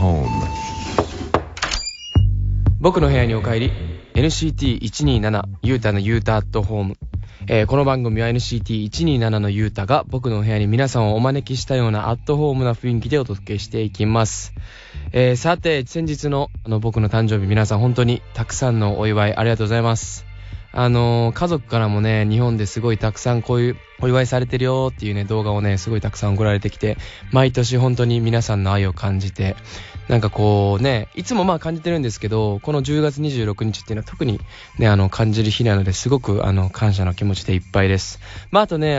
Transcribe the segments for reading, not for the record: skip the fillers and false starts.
home。 僕の部屋にお帰り NCT127 ゆうたのゆうたアットホーム。この番組は NCT127 のゆうたが僕の部屋に皆さんをお招きしたようなアットホームな雰囲気でお届けしていきます。さて先日の僕の誕生日、皆さん本当にたくさんのお祝いありがとうございます。家族からもね、日本ですごいたくさんこういうお祝いされてるよっていうね動画をねすごいたくさん送られてきて、毎年本当に皆さんの愛を感じて、なんかこうね、いつもまあ感じてるんですけど、この10月26日っていうのは特にね感じる日なので、すごく感謝の気持ちでいっぱいです。まああとね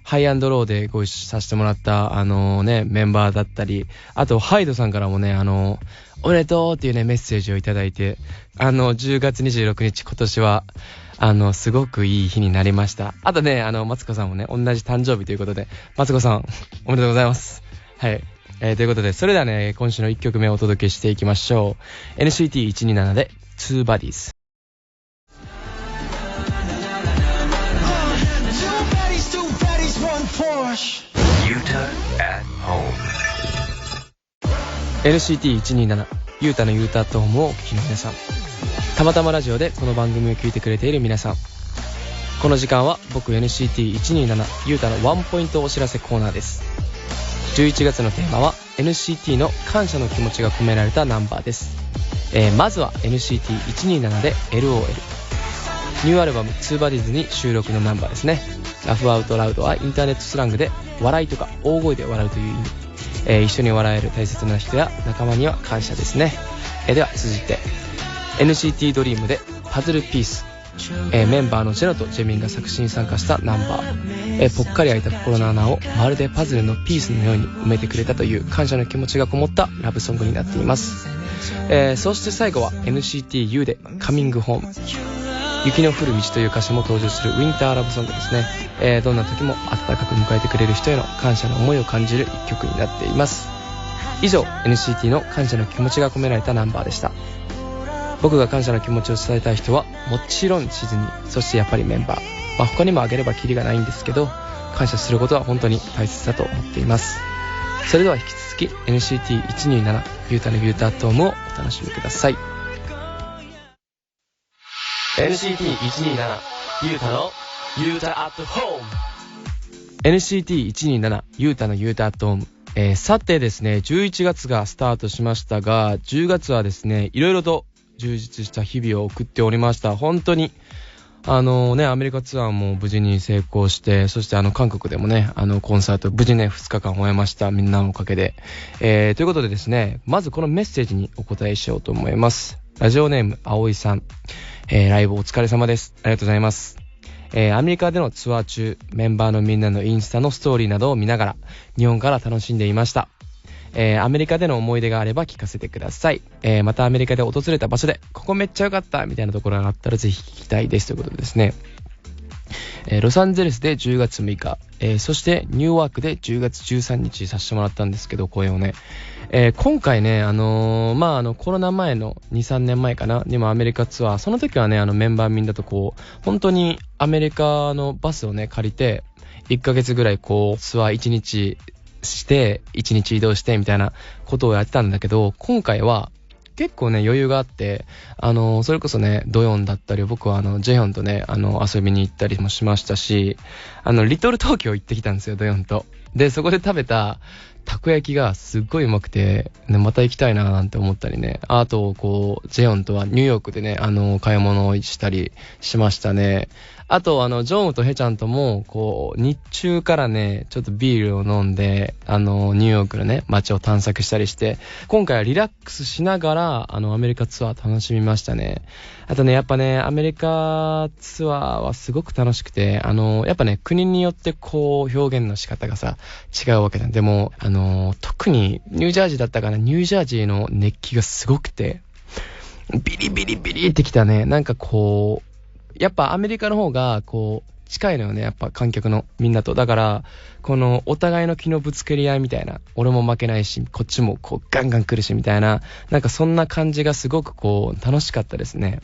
ハイアンドローでご一緒させてもらったメンバーだったり、あとハイドさんからもねおめでとうっていうねメッセージをいただいて、10月26日今年はすごくいい日になりました。あとねマツコさんもね同じ誕生日ということで、マツコさんおめでとうございます。はい、ということで、それではね今週の1曲目をお届けしていきましょう。 NCT127 で Two Bodies。NCT127 ゆうたのゆうたアットホームをお聞きの皆さん、たまたまラジオでこの番組を聞いてくれている皆さん、この時間は僕 NCT127 ゆうたのワンポイントお知らせコーナーです。11月のテーマは NCT の感謝の気持ちが込められたナンバーです。まずは NCT127 で LOL。 ニューアルバム Two Bodies に収録のナンバーですね。ラフアウトラウドはインターネットスラングで笑いとか大声で笑うという意味。一緒に笑える大切な人や仲間には感謝ですね。では続いて NCT ドリームでパズルピース。メンバーのジェノとジェミンが作詞に参加したナンバー。ぽっかり開いた心の穴をまるでパズルのピースのように埋めてくれたという感謝の気持ちがこもったラブソングになっています。そして最後は NCT U でカミングホーム。雪の降る道という歌詞も登場するウィンターラブソングですね。どんな時も温かく迎えてくれる人への感謝の思いを感じる一曲になっています。以上 NCT の感謝の気持ちが込められたナンバーでした。僕が感謝の気持ちを伝えたい人はもちろんシズニー、そしてやっぱりメンバー、他にもあげればキリがないんですけど、感謝することは本当に大切だと思っています。それでは引き続き NCT127 ゆうたのゆうたアットホームをお楽しみください。NCT127 ゆうたのゆうたアットホーム。 NCT127 ゆうたのゆうたアットホーム。さてですね、11月がスタートしましたが、10月はですねいろいろと充実した日々を送っておりました。本当にアメリカツアーも無事に成功して、そして韓国でもねコンサート無事ね2日間終えました。みんなのおかげで。ということでですね、まずこのメッセージにお答えしようと思います。ラジオネームあおいさん。ライブお疲れ様です。ありがとうございます。アメリカでのツアー中、メンバーのみんなのインスタのストーリーなどを見ながら日本から楽しんでいました。アメリカでの思い出があれば聞かせてください。またアメリカで訪れた場所でここめっちゃ良かったみたいなところがあったらぜひ聞きたいですということでですね、ロサンゼルスで10月6日、そしてニューヨークで10月13日させてもらったんですけど、公演をね、今回ねコロナ前の 2,3 年前かなにもアメリカツアー、その時はねメンバーみんなとこう本当にアメリカのバスをね借りて1ヶ月ぐらいこうツアー1日して1日移動してみたいなことをやってたんだけど、今回は結構ね余裕があって、それこそねドヨンだったり、僕はジェヨンとね遊びに行ったりもしましたし、リトル東京行ってきたんですよ、ドヨンと。でそこで食べたたこ焼きがすっごいうまくて、ね、また行きたいななんて思ったりね。あとこうジェヨンとはニューヨークでね買い物をしたりしましたね。あとジョンウとヘちゃんともこう日中からねちょっとビールを飲んでニューヨークのね街を探索したりして、今回はリラックスしながらアメリカツアー楽しみましたね。あとねやっぱねアメリカツアーはすごく楽しくて、やっぱね国によってこう表現の仕方がさ違うわけだ。でも特にニュージャージーだったかな、ニュージャージーの熱気がすごくてビリビリビリってきたね。なんかこうやっぱアメリカの方がこう近いのよね、やっぱ観客のみんなと。だからこのお互いの気のぶつけり合いみたいな、俺も負けないしこっちもこうガンガン来るしみたいな、なんかそんな感じがすごくこう楽しかったですね。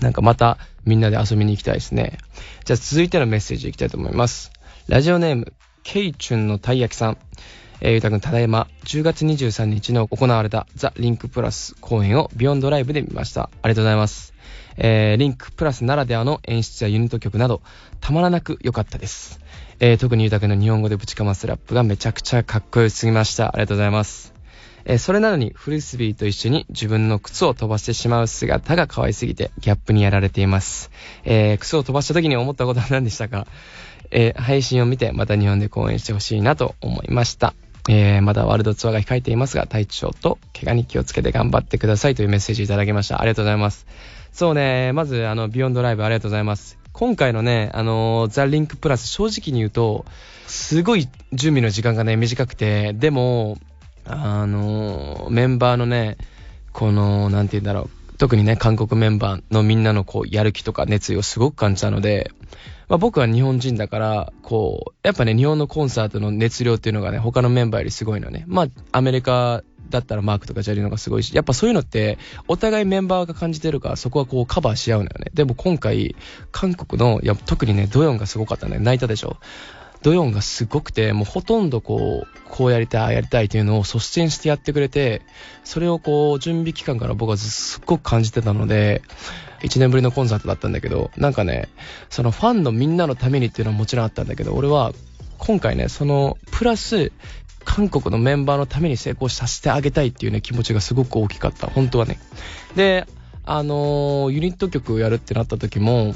なんかまたみんなで遊びに行きたいですね。じゃあ続いてのメッセージいきたいと思います。ラジオネームケイチュンのたい焼きさん。ゆうたくんただいま10月23日の行われたザ・リンクプラス公演をビヨンドライブで見ました。ありがとうございます。リンクプラスならではの演出やユニット曲などたまらなく良かったです。特にゆうたくんの日本語でぶちかますラップがめちゃくちゃかっこよすぎました。ありがとうございます。それなのにフリスビーと一緒に自分の靴を飛ばしてしまう姿が可愛すぎてギャップにやられています。靴を飛ばした時に思ったことは何でしたか？配信を見てまた日本で公演してほしいなと思いました。まだワールドツアーが控えていますが、体調と怪我に気をつけて頑張ってくださいというメッセージいただきました。ありがとうございます。そうね、まずビヨンドライブありがとうございます。今回のね、ザ・リンクプラス、正直に言うとすごい準備の時間がね短くて、でもメンバーのね、このなんて言うんだろう、特にね韓国メンバーのみんなのこうやる気とか熱意をすごく感じたので、僕は日本人だからこうやっぱね、日本のコンサートの熱量っていうのがね他のメンバーよりすごいのね。アメリカだったらマークとかジャリーのがすごいし、やっぱそういうのってお互いメンバーが感じてるから、そこはこうカバーし合うのよね。でも今回韓国の特にねドヨンがすごかったね。泣いたでしょ。ドヨンがすごくて、もうほとんどこうやりたいやりたいというのを率先してやってくれて、それをこう準備期間から僕はすっごく感じてたので、1年ぶりのコンサートだったんだけど、なんかね、そのファンのみんなのためにっていうのはもちろんあったんだけど、俺は今回ね、そのプラス韓国のメンバーのために成功させてあげたいっていうね気持ちがすごく大きかった、本当はね。で、ユニット曲をやるってなった時も、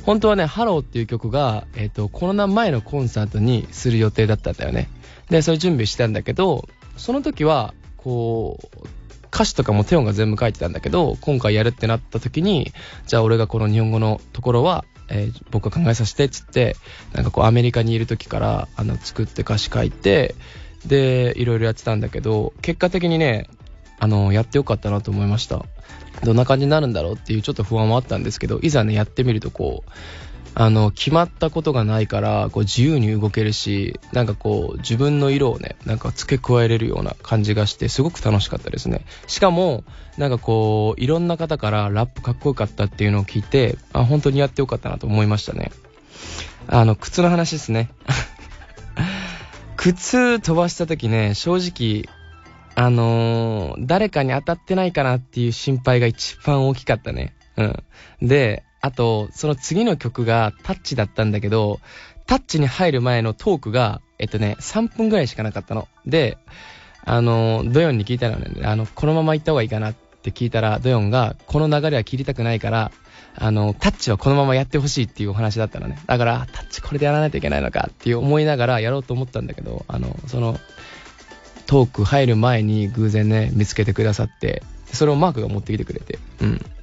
本当はね、ハローっていう曲が、コロナ前のコンサートにする予定だったんだよね。で、そういう準備してたんだけど、その時は、こう、歌詞とかもテオンが全部書いてたんだけど、今回やるってなった時に、じゃあ俺がこの日本語のところは、僕が考えさせてっつって、なんかこうアメリカにいる時から作って歌詞書いて、で、いろいろやってたんだけど、結果的にね、やってよかったなと思いました。どんな感じになるんだろうっていうちょっと不安もあったんですけど、いざねやってみるとこう決まったことがないからこう自由に動けるし、なんかこう自分の色をねなんか付け加えれるような感じがしてすごく楽しかったですね。しかもなんかこういろんな方からラップかっこよかったっていうのを聞いて、本当にやってよかったなと思いましたね。靴の話ですね。靴飛ばした時ね、正直誰かに当たってないかなっていう心配が一番大きかったね。で、あと、その次の曲がタッチだったんだけど、タッチに入る前のトークが、3分ぐらいしかなかったの。で、ドヨンに聞いたのね、このまま行った方がいいかなって聞いたら、ドヨンが、この流れは切りたくないから、タッチはこのままやってほしいっていうお話だったのね。だから、タッチこれでやらないといけないのかっていう思いながらやろうと思ったんだけど、その、トーク入る前に偶然ね見つけてくださって、それをマークが持ってきてくれて、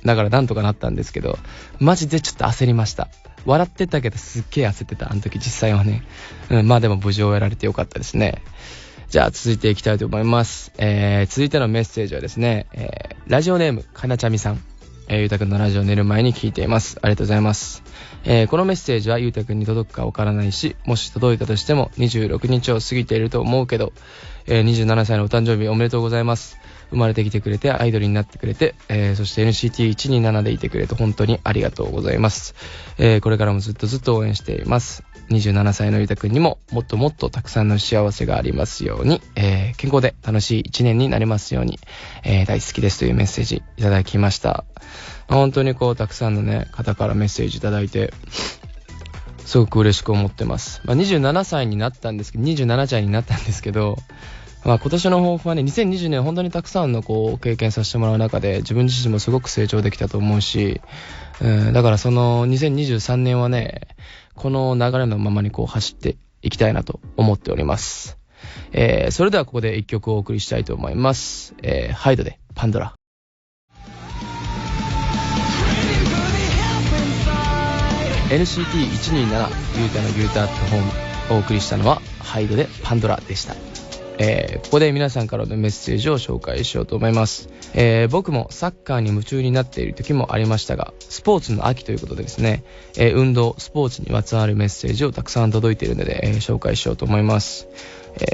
だからなんとかなったんですけど、マジでちょっと焦りました。笑ってたけどすっげえ焦ってた、あの時実際はね。でも無事終えられてよかったですね。じゃあ続いていきたいと思います。続いてのメッセージはですね、ラジオネームかなちゃみさん。ゆうたくんのラジオ寝る前に聞いています。ありがとうございます。このメッセージはゆうたくんに届くかわからないし、もし届いたとしても26日を過ぎていると思うけど、27歳のお誕生日おめでとうございます。生まれてきてくれてアイドルになってくれて、そして NCT127 でいてくれて本当にありがとうございます。これからもずっと応援しています。27歳のゆうたくんにももっともっとたくさんの幸せがありますように、健康で楽しい1年になりますように、大好きですというメッセージいただきました。本当にこうたくさんのね方からメッセージいただいてすごく嬉しく思ってます。27歳になったんですけど、27歳になったんですけど、今年の抱負はね、2020年本当にたくさんのこう経験させてもらう中で自分自身もすごく成長できたと思うし、だからその2023年はね、この流れのままにこう走っていきたいなと思っております。それではここで一曲をお送りしたいと思います。ハイドでパンドラ。NCT127 ユータのユータアットホームお送りしたのはハイドでパンドラでした。ここで皆さんからのメッセージを紹介しようと思います。僕もサッカーに夢中になっている時もありましたが、スポーツの秋ということでですね、運動スポーツにまつわるメッセージをたくさん届いているので、紹介しようと思います。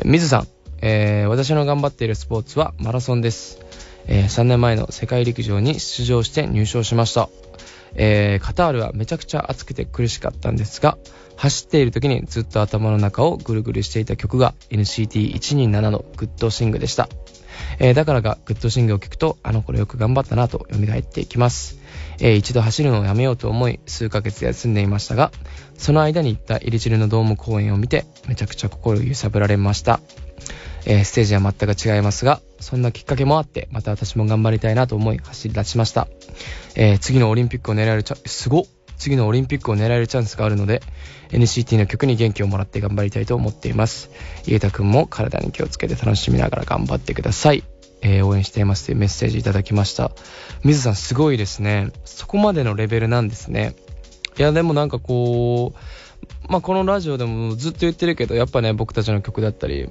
水さん、私の頑張っているスポーツはマラソンです。3年前の世界陸上に出場して入賞しました。カタールはめちゃくちゃ暑くて苦しかったんですが、走っている時にずっと頭の中をぐるぐるしていた曲が NCT127 のグッドシングでした。だからがグッドシングを聞くと、あの頃よく頑張ったなと蘇っていきます。一度走るのをやめようと思い数ヶ月休んでいましたが、その間に行ったイリチルのドーム公演を見てめちゃくちゃ心揺さぶられました。ステージは全く違いますが、そんなきっかけもあってまた私も頑張りたいなと思い走り出しました。次のオリンピックを狙えるチャンスがあるので NCT の曲に元気をもらって頑張りたいと思っています。ゆうたくんも体に気をつけて楽しみながら頑張ってください。応援していますというメッセージいただきました。水さんすごいですね。そこまでのレベルなんですね。いやでもなんかこのラジオでもずっと言ってるけど、やっぱね僕たちの曲だったり、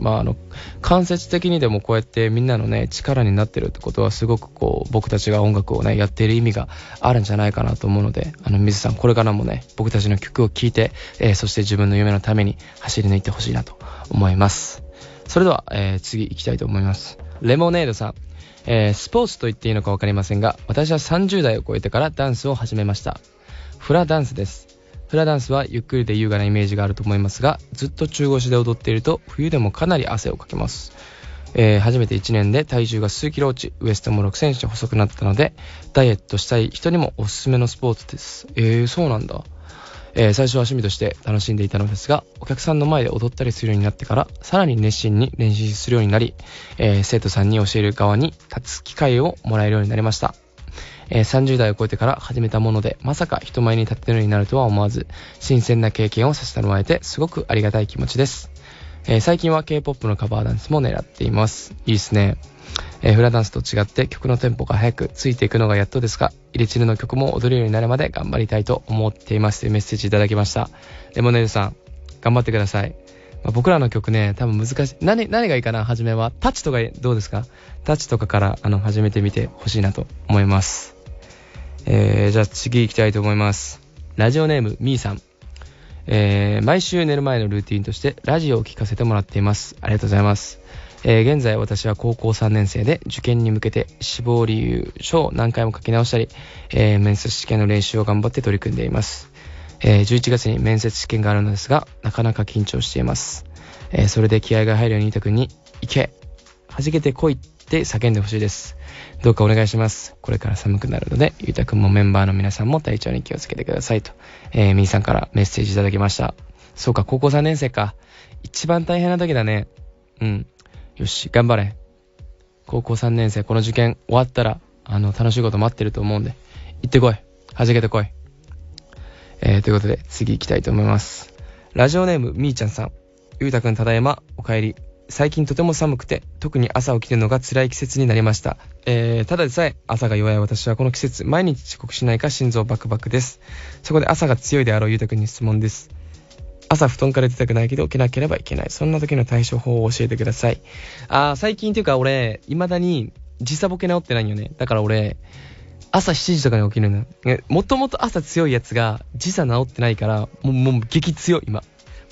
間接的にでもこうやってみんなのね力になってるってことは、すごく僕たちが音楽をねやっている意味があるんじゃないかなと思うので、水さんこれからもね僕たちの曲を聴いて、そして自分の夢のために走り抜いてほしいなと思います。それでは、次行きたいと思います。レモネードさん、スポーツと言っていいのか分かりませんが、私は30代を超えてからダンスを始めました。フラダンスです。フラダンスはゆっくりで優雅なイメージがあると思いますが、ずっと中腰で踊っていると冬でもかなり汗をかけます。初めて1年で体重が数キロ落ち、ウエストも6センチ細くなったので、ダイエットしたい人にもおすすめのスポーツです。そうなんだ。最初は趣味として楽しんでいたのですが、お客さんの前で踊ったりするようになってからさらに熱心に練習するようになり、生徒さんに教える側に立つ機会をもらえるようになりました。30代を超えてから始めたもので、まさか人前に立てるようになるとは思わず、新鮮な経験をさせてもらえてすごくありがたい気持ちです。最近は K-POP のカバーダンスも狙っています。いいですね。フラダンスと違って曲のテンポが速くついていくのがやっとですが、イリチルの曲も踊れるようになるまで頑張りたいと思っていますというメッセージいただきました。レモネードさん頑張ってください。僕らの曲ね多分難しい。何がいいかな。初めはタッチとかどうですか。タッチとかから始めてみてほしいなと思います。じゃあ次行きたいと思います。ラジオネームみーさん、毎週寝る前のルーティンとしてラジオを聞かせてもらっています。ありがとうございます。現在私は高校3年生で、受験に向けて志望理由書を何回も書き直したり、面接試験の練習を頑張って取り組んでいます。11月に面接試験があるのですが、なかなか緊張しています。それで気合が入るようにゆうたくんに行け、弾けてこいって叫んでほしいです。どうかお願いします。これから寒くなるので、ゆうたくんもメンバーの皆さんも体調に気をつけてくださいと、みーさんからメッセージいただきました。そうか、高校3年生か。一番大変な時だね。よし頑張れ。高校3年生、この受験終わったら楽しいこと待ってると思うんで、行ってこい、弾けてこい。ということで次行きたいと思います。ラジオネームみーちゃんさん、ゆうたくんただいま、お帰り。最近とても寒くて、特に朝起きるのが辛い季節になりました。ただでさえ朝が弱い私はこの季節毎日遅刻しないか心臓バクバクです。そこで朝が強いであろうゆうたくんに質問です。朝布団から出たくないけど起きなければいけない、そんな時の対処法を教えてください。最近っていうか俺未だに時差ボケ治ってないんよね。だから俺朝7時とかに起きるの。もともと朝強いやつが時差治ってないからもう激強い。今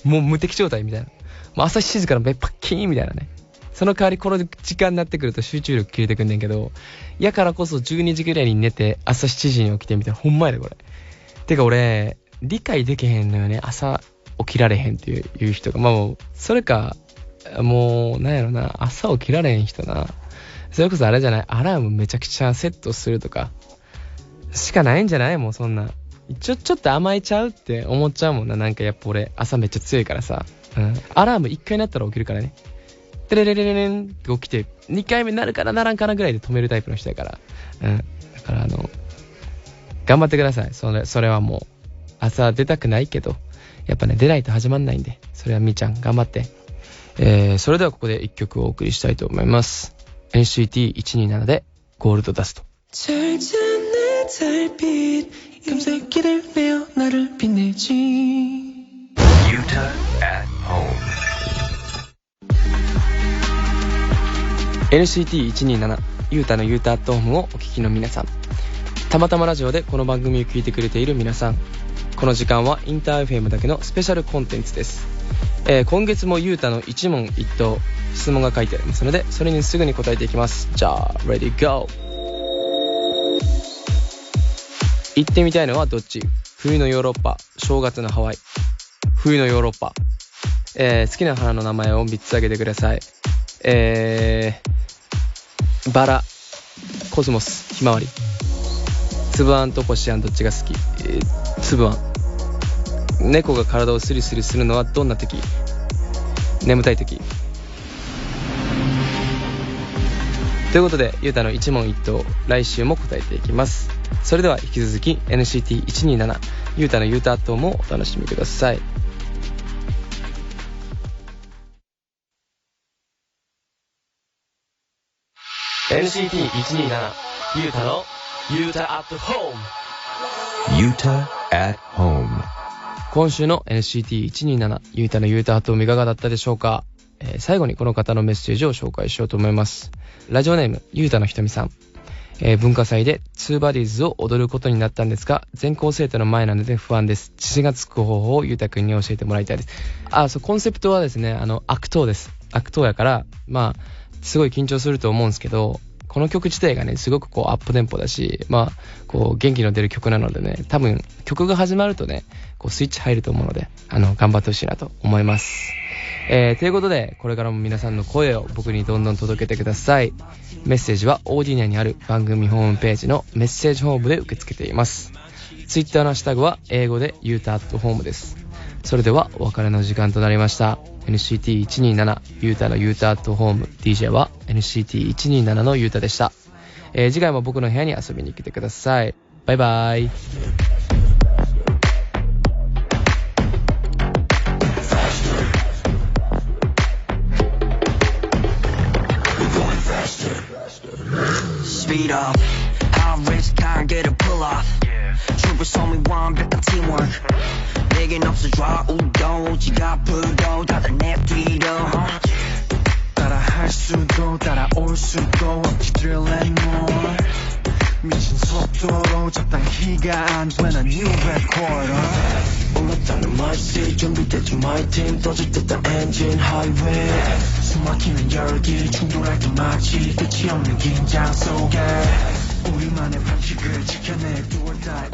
もう無敵状態みたいな。もう朝7時からパッキーンみたいなね。その代わりこの時間になってくると集中力切れてくんねんけど、やからこそ12時ぐらいに寝て朝7時に起きてみたいな。ほんまやでこれ。てか俺理解できへんのよね、朝起きられへんっていう人が。もうそれかもうなんやろな、朝起きられへん人な。それこそあれじゃない、アラームめちゃくちゃセットするとかしかないんじゃない？もうそんなちょっと甘えちゃうって思っちゃうもんな。なんかやっぱ俺朝めっちゃ強いからさ、アラーム1回なったら起きるからね。テレレレレレンって起きて2回目なるかなならんかなぐらいで止めるタイプの人やから、だから頑張ってください。それはもう朝出たくないけどやっぱね出ないと始まんないんで、それはみーちゃん頑張って。それではここで1曲お送りしたいと思います。 NCT127 でゴールドダスト。NCT127 ユータのユータアットホームをお聞きの皆さん、たまたまラジオでこの番組を聞いてくれている皆さん、この時間はインター FM だけのスペシャルコンテンツです。今月もユータの一問一答質問が書いてありますので、それにすぐに答えていきます。じゃあ Ready Go。行ってみたいのはどっち？冬のヨーロッパ、正月のハワイ。冬のヨーロッパ。好きな花の名前を3つ挙げてください。バラ、コスモス、ひまわり。つぶあんとこしあんどっちが好き？つぶあん。猫が体をスリスリするのはどんな時？眠たい時。ということで、ゆうたの一問一答、来週も答えていきます。それでは引き続き NCT127 ゆうたのゆうたアットもお楽しみください。NCT127 ゆうたのゆうたアットホーム。ゆうた at home。今週の NCT127 ゆうたのゆうたアットホームいかがだったでしょうか？最後にこの方のメッセージを紹介しようと思います。ラジオネームゆうたのひとみさん。文化祭でツーバディーズを踊ることになったんですが、全校生徒の前なので不安です。自信がつく方法をゆうたくんに教えてもらいたいです。そう、コンセプトはですね、悪党です。悪党やから、すごい緊張すると思うんですけど、この曲自体がね、すごくアップテンポだし、元気の出る曲なのでね、多分曲が始まるとね、スイッチ入ると思うので、頑張ってほしいなと思います。ということで、これからも皆さんの声を僕にどんどん届けてください。メッセージはオーディナにある番組ホームページのメッセージホームで受け付けています。ツイッターのハッシュタグは英語でゆうたアットホームです。それではお別れの時間となりました。NCT127 ゆうたのゆうたアットホーム DJ は NCT127 のゆうたでした。次回も僕の部屋に遊びに来てください。バイバイ。Speed up, how rich can't get a pull off. Troopers told me 완벽한 teamwork. 내겐 없어 좌우도 지갑으로 다들 내 뒤로. 따라할 수도 따라올 수도 없지 thrill and more. 미친 속도로 적당히가 안 돼 난 new record. 올라타는 my seat 준비됐지 my team 떠질 듯한 engine highway. 숨막히는 열기 충돌할 때 마치 끝이 없는 긴장 속에 우리만의 방식을 지켜내 do or die.